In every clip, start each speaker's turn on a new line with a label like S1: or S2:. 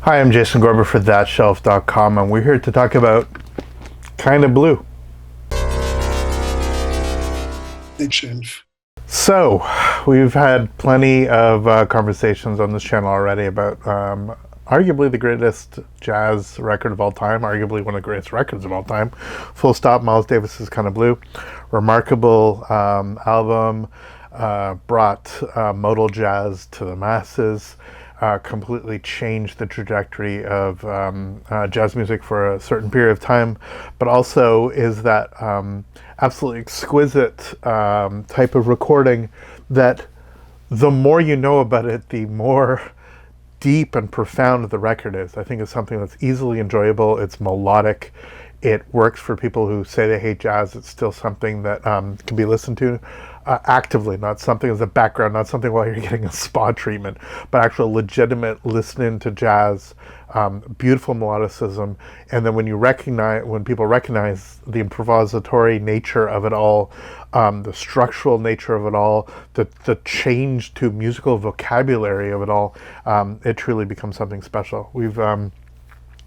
S1: Hi, I'm Jason Gorber for ThatShelf.com, and we're here to talk about Kinda Blue. So, we've had plenty of conversations on this channel already about arguably the greatest jazz record of all time, arguably one of the greatest records of all time. Full stop, Miles Davis's Kinda Blue. Remarkable album, brought modal jazz to the masses. Completely changed the trajectory of jazz music for a certain period of time, but also is that absolutely exquisite type of recording that the more you know about it, the more deep and profound the record is. I think it's something that's easily enjoyable. It's melodic. It works for people who say they hate jazz. It's still something that can be listened to actively, not something as a background, not something while you're getting a spa treatment, but actual legitimate listening to jazz, beautiful melodicism. And then when people recognize the improvisatory nature of it all, the structural nature of it all, the change to musical vocabulary of it all, it truly becomes something special. We've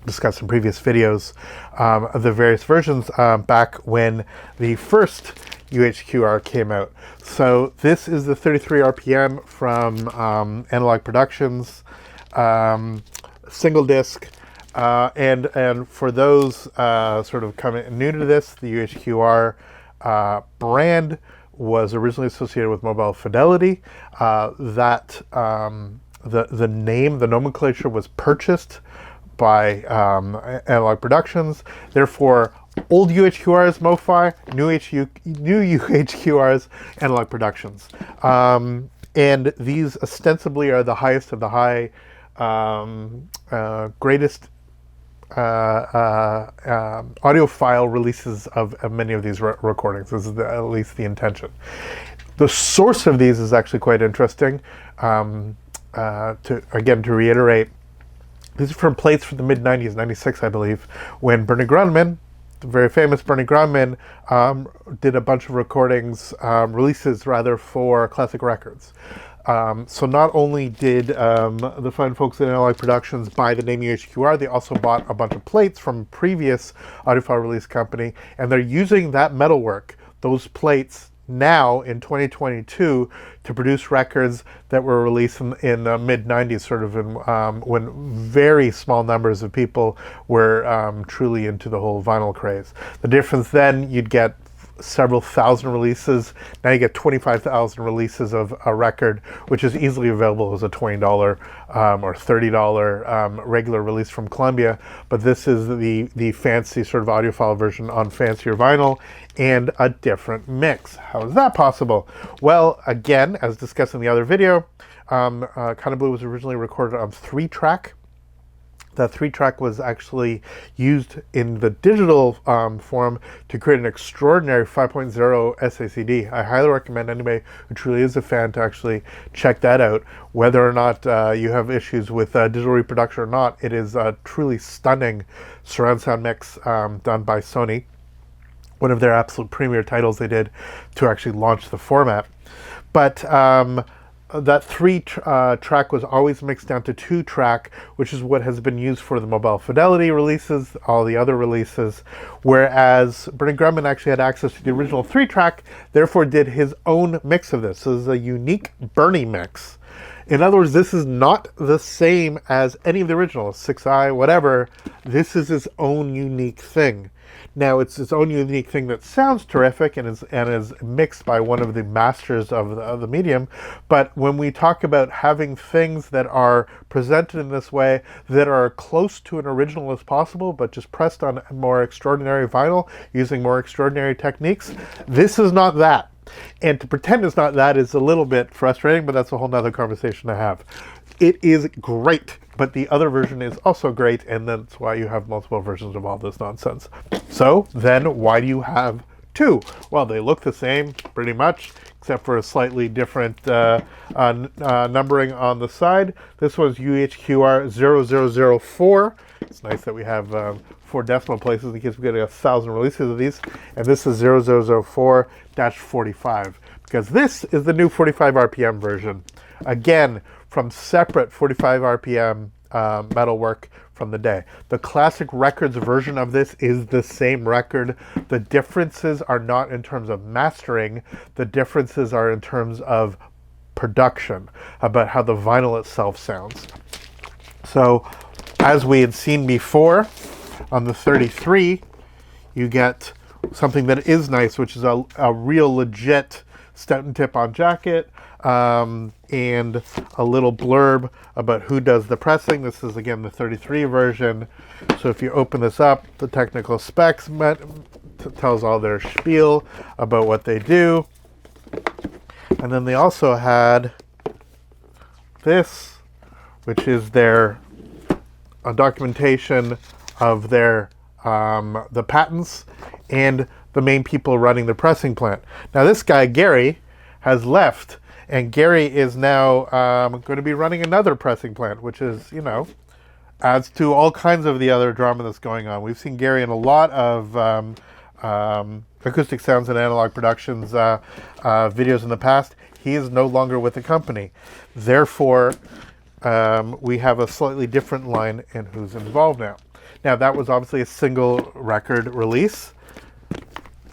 S1: discussed in previous videos of the various versions back when the first UHQR came out. So this is the 33 RPM from Analogue Productions, single disc, and for those sort of coming new to this, the UHQR brand was originally associated with Mobile Fidelity. The name, the nomenclature was purchased by Analogue Productions. Therefore, old UHQR's MoFi, new UHQR's Analogue Productions. And these ostensibly are the highest of the high, greatest audiophile releases of many of these recordings. This is at least the intention. The source of these is actually quite interesting. To reiterate, these are from plates from the mid-90s, 96 I believe, when Bernie Grundman, the very famous Bernie Grundman, did a bunch of releases for Classic Records. So not only did the fine folks at Analogue Productions buy the name UHQR, they also bought a bunch of plates from previous audiophile release company, and they're using that metalwork, those plates, now in 2022 to produce records that were released in the mid-90s, sort of when very small numbers of people were truly into the whole vinyl craze. The difference then, you'd get several thousand releases. Now you get 25,000 releases of a record, which is easily available as a $20 or $30 regular release from Columbia. But this is the fancy sort of audiophile version on fancier vinyl and a different mix. How is that possible? Well, again, as discussed in the other video, Kinda Blue was originally recorded on 3-track. That 3-track was actually used in the digital form to create an extraordinary 5.0 SACD. I highly recommend anybody who truly is a fan to actually check that out. Whether or not you have issues with digital reproduction or not, it is a truly stunning surround sound mix done by Sony. One of their absolute premier titles they did to actually launch the format. But that 3-track was always mixed down to 2-track, which is what has been used for the Mobile Fidelity releases, all the other releases, whereas Bernie Grundman actually had access to the original 3-track, therefore did his own mix of this. So this is a unique Bernie mix. In other words, this is not the same as any of the originals, 6i, whatever. This is his own unique thing. Now, it's its own unique thing that sounds terrific and is mixed by one of the masters of the medium. But when we talk about having things that are presented in this way that are close to an original as possible, but just pressed on more extraordinary vinyl using more extraordinary techniques, this is not that. And to pretend it's not that is a little bit frustrating, but that's a whole nother conversation to have. It is great, but the other version is also great, and that's why you have multiple versions of all this nonsense. So then why do you have two? Well, they look the same pretty much, except for a slightly different numbering on the side. This one's UHQR 0004. It's nice that we have 4 decimal places in case we get 1,000 releases of these. And this is 0004-45, because this is the new 45 RPM version. Again, from separate 45 RPM metalwork from the day. The Classic Records version of this is the same record. The differences are not in terms of mastering. The differences are in terms of production, about how the vinyl itself sounds. So, as we had seen before, on the 33, you get something that is nice, which is a real legit Stoughton tip-on jacket, and a little blurb about who does the pressing. This is, again, the 33 version. So if you open this up, the technical specs tells all their spiel about what they do. And then they also had this, which is their documentation of their the patents and the main people running the pressing plant. Now this guy, Gary, has left, and Gary is now going to be running another pressing plant, which is, you know, adds to all kinds of the other drama that's going on. We've seen Gary in a lot of Acoustic Sounds and Analogue Productions videos in the past. He is no longer with the company. Therefore, we have a slightly different line in who's involved now. Now, that was obviously a single record release.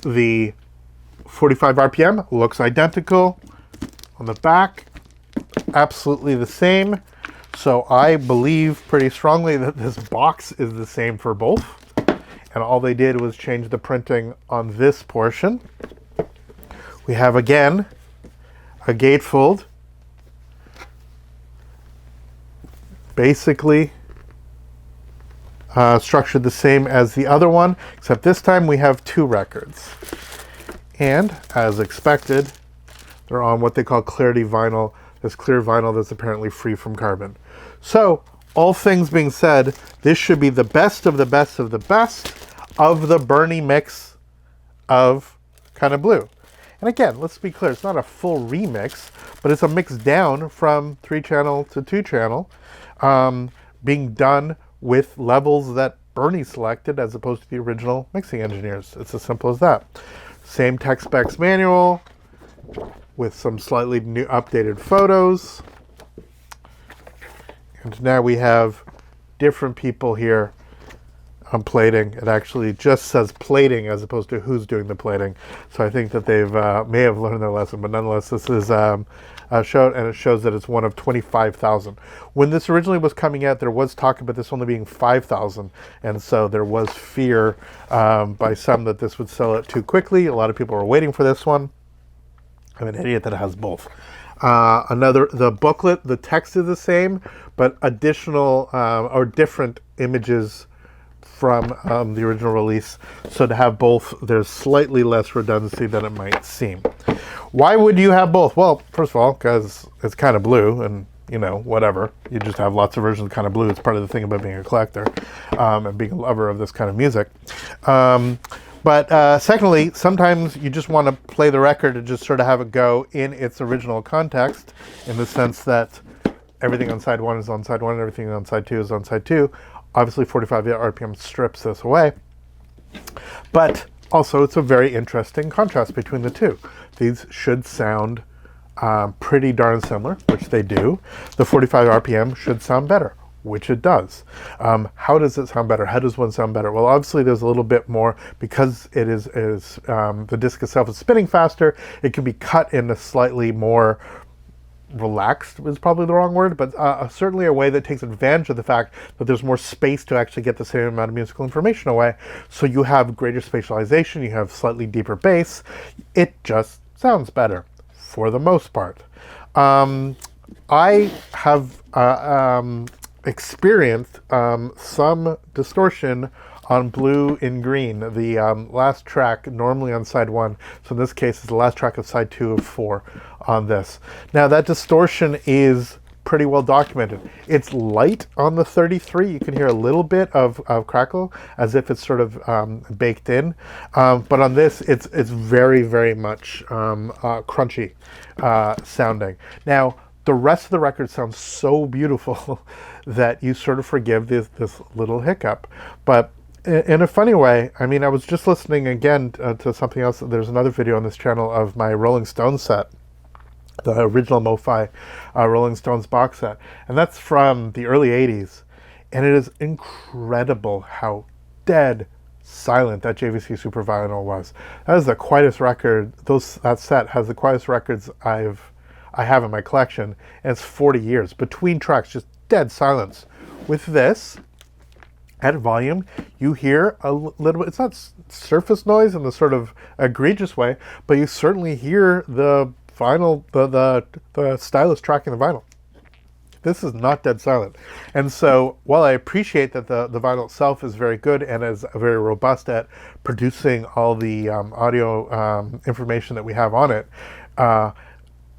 S1: The 45 RPM looks identical. On the back, absolutely the same. So I believe pretty strongly that this box is the same for both. And all they did was change the printing on this portion. We have, again, a gatefold. Basically structured the same as the other one, except this time we have two records. And, as expected, they're on what they call Clarity Vinyl, this clear vinyl that's apparently free from carbon. So, all things being said, this should be the best of the best of the best of the Bernie mix of Kinda Blue. And again, let's be clear, it's not a full remix, but it's a mix down from 3-channel to 2-channel, being done with levels that Bernie selected as opposed to the original mixing engineers. It's as simple as that. Same tech specs manual with some slightly new updated photos. And now we have different people here on plating. It actually just says plating as opposed to who's doing the plating. So I think that they've may have learned their lesson, but nonetheless, this is shown, and it shows that it's one of 25,000. When this originally was coming out, there was talk about this only being 5,000, and so there was fear by some that this would sell it too quickly. A lot of people were waiting for this one. I'm an idiot that has both. The booklet, the text is the same, but additional or different images from the original release. So to have both, there's slightly less redundancy than it might seem. Why would you have both? Well, first of all, because it's Kinda Blue, and you know, whatever. You just have lots of versions of Kinda Blue. It's part of the thing about being a collector and being a lover of this kind of music. But secondly, sometimes you just want to play the record and just sort of have it go in its original context, in the sense that everything on side 1 is on side 1 and everything on side 2 is on side 2. Obviously, 45 RPM strips this away. But also, it's a very interesting contrast between the two. These should sound pretty darn similar, which they do. The 45 RPM should sound better, which it does. How does it sound better? How does one sound better? Well, obviously there's a little bit more, because it is the disc itself is spinning faster. It can be cut in a slightly more relaxed, is probably the wrong word, but certainly a way that takes advantage of the fact that there's more space to actually get the same amount of musical information away. So you have greater spatialization, you have slightly deeper bass. It just sounds better for the most part. I have experienced some distortion on Blue in Green, the last track normally on side 1. So in this case, it's the last track of side 2 of 4 on this. Now that distortion is pretty well documented. It's light on the 33. You can hear a little bit of crackle as if it's sort of baked in. But on this, it's very, very much crunchy sounding. Now, the rest of the record sounds so beautiful that you sort of forgive this little hiccup. But in a funny way, I mean, I was just listening again to something else. There's another video on this channel of my Rolling Stones set, the original MoFi Rolling Stones box set. And that's from the early 80s. And it is incredible how dead silent that JVC Super Vinyl was. That is the quietest record. That set has the quietest records I have in my collection, and it's 40 years between tracks, just dead silence. With this, at volume, you hear a little bit. It's not surface noise in the sort of egregious way, but you certainly hear the vinyl, the stylus tracking the vinyl. This is not dead silent. And so while I appreciate that the vinyl itself is very good and is very robust at producing all the audio information that we have on it,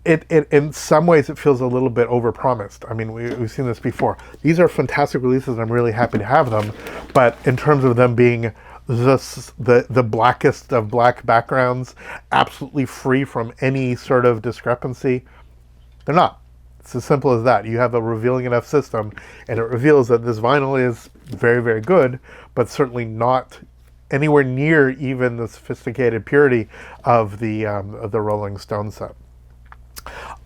S1: it in some ways it feels a little bit overpromised. I mean, we've seen this before. These are fantastic releases and I'm really happy to have them, but in terms of them being the blackest of black backgrounds, absolutely free from any sort of discrepancy, they're not. It's as simple as that. You have a revealing enough system, and it reveals that this vinyl is very, very good, but certainly not anywhere near even the sophisticated purity of the Rolling Stone set.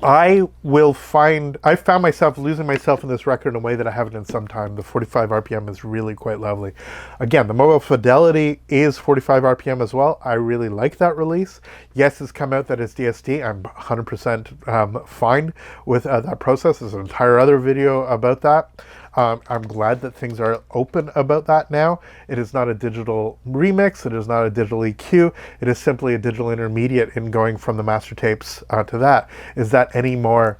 S1: I found myself losing myself in this record in a way that I haven't in some time. The 45 RPM is really quite lovely. Again, the mobile fidelity is 45 RPM as well. I really like that release. Yes, it's come out that it's DSD. I'm 100% fine with that process. There's an entire other video about that. I'm glad that things are open about that now. It is not a digital remix. It is not a digital EQ. It is simply a digital intermediate in going from the master tapes to that. Is that any more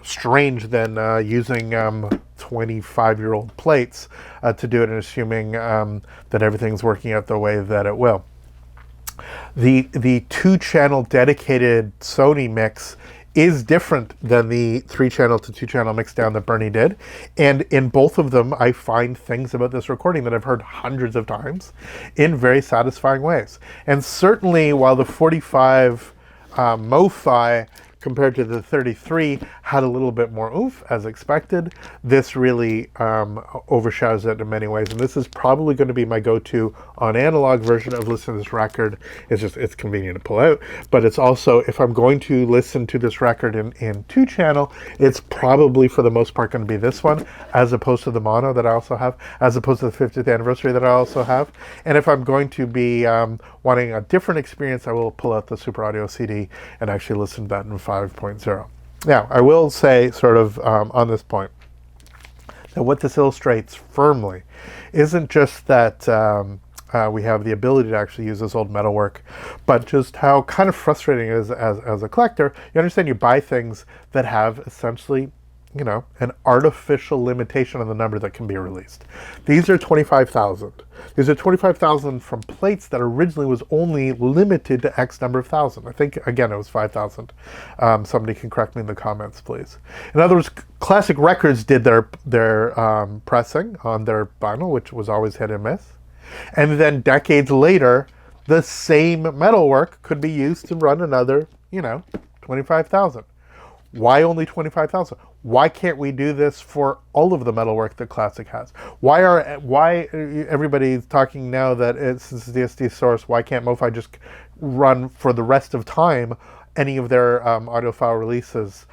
S1: strange than using 25-year-old plates to do it and assuming that everything's working out the way that it will? The two-channel dedicated Sony mix is different than the 3-channel to 2-channel mixdown that Bernie did. And in both of them, I find things about this recording that I've heard hundreds of times in very satisfying ways. And certainly while the 45 MoFi compared to the 33 had a little bit more oomph as expected, this really overshadows it in many ways. And this is probably going to be my go-to on analog version of listening to this record. It's convenient to pull out, but it's also, if I'm going to listen to this record in 2-channel, it's probably for the most part going to be this one, as opposed to the mono that I also have, as opposed to the 50th anniversary that I also have. And if I'm going to be wanting a different experience, I will pull out the Super Audio CD and actually listen to that in 5.0. Now, I will say sort of on this point that what this illustrates firmly isn't just that we have the ability to actually use this old metalwork, but just how kind of frustrating it is as a collector. You understand you buy things that have essentially, an artificial limitation on the number that can be released. These are 25,000. These are 25,000 from plates that originally was only limited to X number of thousand. I think, again, it was 5,000. Somebody can correct me in the comments, please. In other words, Classic Records did their pressing on their vinyl, which was always hit and miss. And then decades later, the same metalwork could be used to run another, 25,000. Why only 25,000? Why can't we do this for all of the metalwork that Classic has? Why everybody's talking now that it's DSD source? Why can't MoFi just run for the rest of time any of their audiophile releases?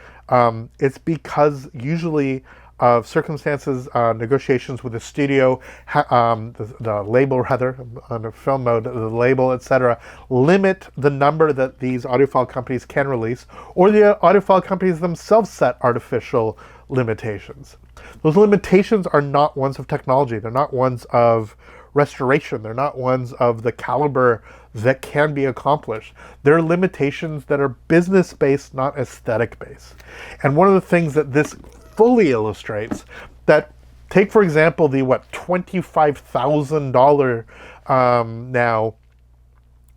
S1: It's because usually of circumstances, negotiations with the studio, the label rather, under film mode, the label, etc., limit the number that these audiophile companies can release, or the audiophile companies themselves set artificial limitations. Those limitations are not ones of technology. They're not ones of restoration. They're not ones of the caliber that can be accomplished. They're limitations that are business-based, not aesthetic-based. And one of the things that this fully illustrates, that take for example the $25,000 now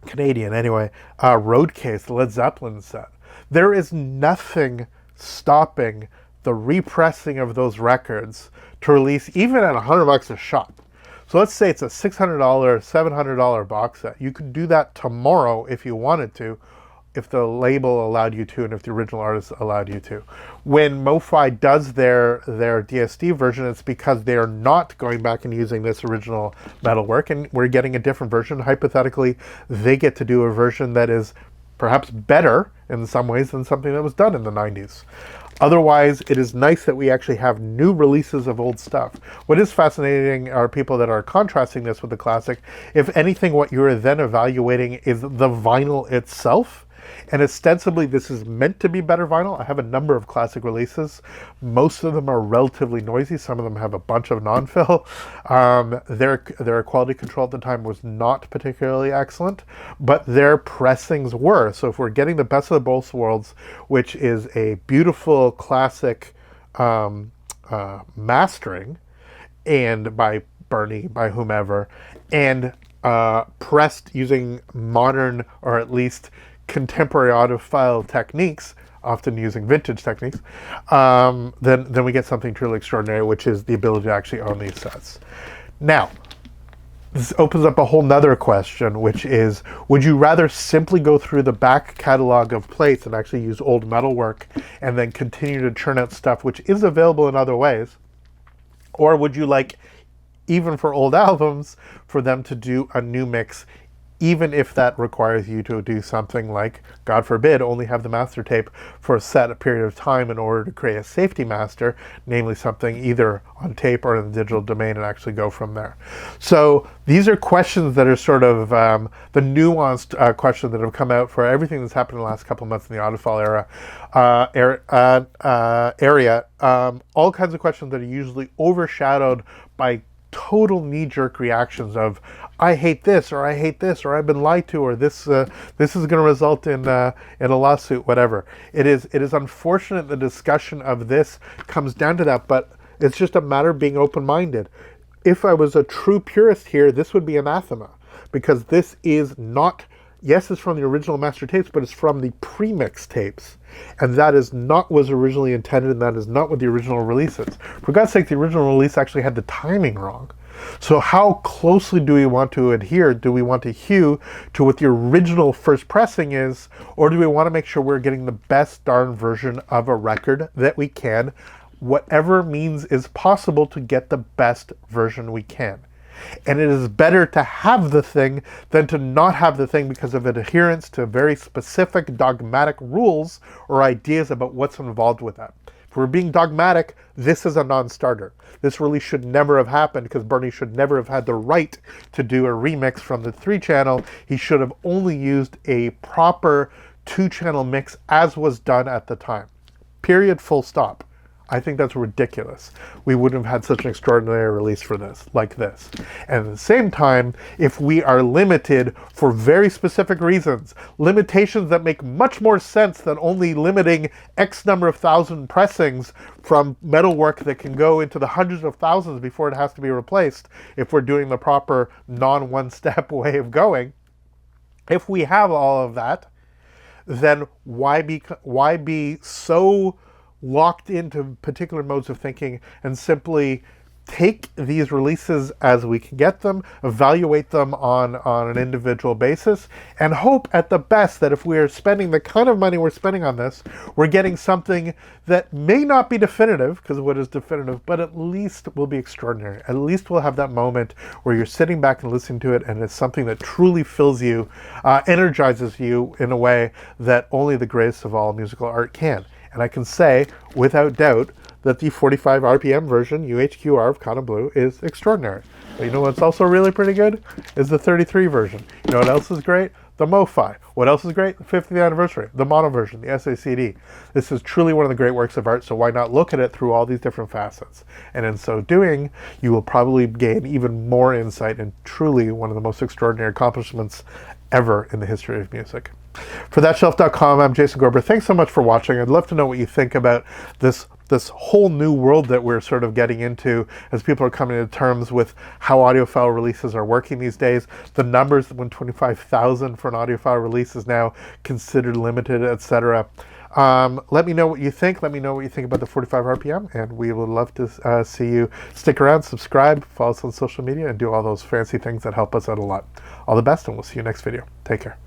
S1: Canadian anyway road case, the Led Zeppelin set. There is nothing stopping the repressing of those records to release even at $100 a shop. So let's say it's a $600, $700 box set. You could do that tomorrow if you wanted to, if the label allowed you to, and if the original artist allowed you to. When MoFi does their DSD version, it's because they are not going back and using this original metalwork, and we're getting a different version. Hypothetically, they get to do a version that is perhaps better in some ways than something that was done in the 90s. Otherwise, it is nice that we actually have new releases of old stuff. What is fascinating are people that are contrasting this with the classic. If anything, what you're then evaluating is the vinyl itself. And ostensibly, this is meant to be better vinyl. I have a number of classic releases. Most of them are relatively noisy. Some of them have a bunch of non-fill. Their quality control at the time was not particularly excellent, but their pressings were. So if we're getting the best of both worlds, which is a beautiful classic mastering, and by Bernie, by whomever, and pressed using modern, or at least contemporary audiophile techniques, often using vintage techniques, then we get something truly extraordinary, which is the ability to actually own these sets. Now, this opens up a whole nother question, which is, would you rather simply go through the back catalog of plates and actually use old metalwork and then continue to churn out stuff which is available in other ways? Or would you like, even for old albums, for them to do a new mix, even if that requires you to do something like, God forbid, only have the master tape for a set period of time in order to create a safety master, namely something either on tape or in the digital domain, and actually go from there. So these are questions that are sort of the nuanced questions that have come out for everything that's happened in the last couple of months in the audiophile area. All kinds of questions that are usually overshadowed by total knee-jerk reactions of, I hate this, or I hate this, or I've been lied to, or this is going to result in a lawsuit, whatever. It is unfortunate the discussion of this comes down to that, but it's just a matter of being open-minded. If I was a true purist here, this would be anathema, because this is not, yes, it's from the original master tapes, but it's from the pre-mix tapes. And that is not what was originally intended, and that is not what the original release is. For God's sake, the original release actually had the timing wrong. So how closely do we want to adhere? Do we want to hew to what the original first pressing is, or do we want to make sure we're getting the best darn version of a record that we can, whatever means is possible to get the best version we can? And it is better to have the thing than to not have the thing because of adherence to very specific dogmatic rules or ideas about what's involved with that. If we're being dogmatic, this is a non-starter. This really should never have happened, because Bernie should never have had the right to do a remix from the 3-channel. He should have only used a proper 2-channel mix as was done at the time. Period, full stop. I think that's ridiculous. We wouldn't have had such an extraordinary release for this, like this. And at the same time, if we are limited for very specific reasons, limitations that make much more sense than only limiting X number of thousand pressings from metalwork that can go into the hundreds of thousands before it has to be replaced, if we're doing the proper non-one-step way of going, if we have all of that, then why be so locked into particular modes of thinking and simply take these releases as we can get them, evaluate them on an individual basis, and hope at the best that if we are spending the kind of money we're spending on this, we're getting something that may not be definitive, because what is definitive, but at least will be extraordinary. At least we'll have that moment where you're sitting back and listening to it, and it's something that truly fills you, energizes you in a way that only the greatest of all musical art can. And I can say, without doubt, that the 45 RPM version, UHQR of Kind of Blue, is extraordinary. But you know what's also really pretty good? Is the 33 version. You know what else is great? The MoFi. What else is great? The 50th anniversary. The mono version, the SACD. This is truly one of the great works of art, so why not look at it through all these different facets? And in so doing, you will probably gain even more insight in truly one of the most extraordinary accomplishments ever in the history of music. For ThatShelf.com, I'm Jason Gorber. Thanks so much for watching. I'd love to know what you think about this whole new world that we're sort of getting into as people are coming to terms with how audiophile releases are working these days. The numbers, when 25,000 for an audiophile release is now considered limited, etc. Let me know what you think. Let me know what you think about the 45 RPM, and we would love to see you stick around, subscribe, follow us on social media, and do all those fancy things that help us out a lot. All the best, and we'll see you next video. Take care.